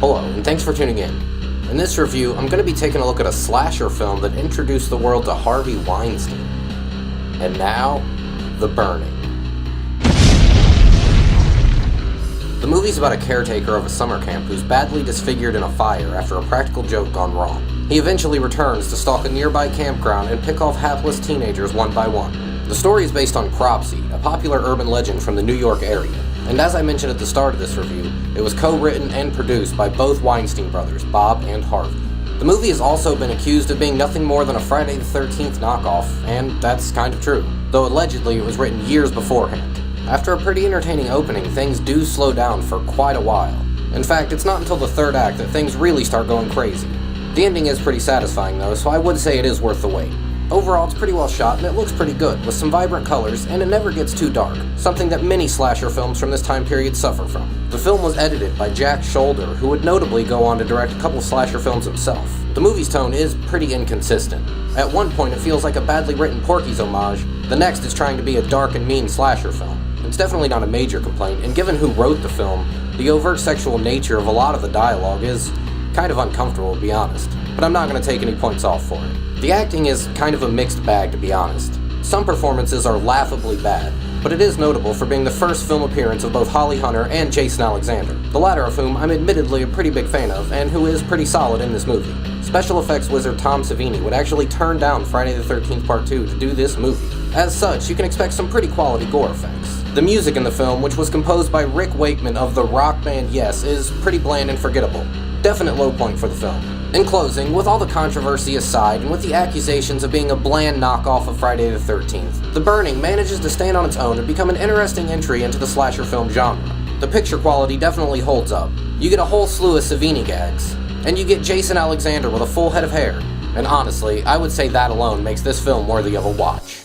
Hello, and thanks for tuning in. In this review, I'm going to be taking a look at a slasher film that introduced the world to Harvey Weinstein. And now, The Burning. The movie's about a caretaker of a summer camp who's badly disfigured in a fire after a practical joke gone wrong. He eventually returns to stalk a nearby campground and pick off hapless teenagers one by one. The story is based on Cropsey, a popular urban legend from the New York area. And as I mentioned at the start of this review, it was co-written and produced by both Weinstein brothers, Bob and Harvey. The movie has also been accused of being nothing more than a Friday the 13th knockoff, and that's kind of true, though allegedly it was written years beforehand. After a pretty entertaining opening, things do slow down for quite a while. In fact, it's not until the third act that things really start going crazy. The ending is pretty satisfying though, so I would say it is worth the wait. Overall, it's pretty well shot and it looks pretty good, with some vibrant colors, and it never gets too dark, something that many slasher films from this time period suffer from. The film was edited by Jack Shoulder, who would notably go on to direct a couple slasher films himself. The movie's tone is pretty inconsistent. At one point it feels like a badly written Porky's homage, the next is trying to be a dark and mean slasher film. It's definitely not a major complaint, and given who wrote the film, the overt sexual nature of a lot of the dialogue is kind of uncomfortable, to be honest, but I'm not going to take any points off for it. The acting is kind of a mixed bag, to be honest. Some performances are laughably bad, but it is notable for being the first film appearance of both Holly Hunter and Jason Alexander, the latter of whom I'm admittedly a pretty big fan of, and who is pretty solid in this movie. Special effects wizard Tom Savini would actually turn down Friday the 13th Part 2 to do this movie. As such, you can expect some pretty quality gore effects. The music in the film, which was composed by Rick Wakeman of the rock band Yes, is pretty bland and forgettable. Definite low point for the film. In closing, with all the controversy aside, and with the accusations of being a bland knockoff of Friday the 13th, The Burning manages to stand on its own and become an interesting entry into the slasher film genre. The picture quality definitely holds up. You get a whole slew of Savini gags, and you get Jason Alexander with a full head of hair. And honestly, I would say that alone makes this film worthy of a watch.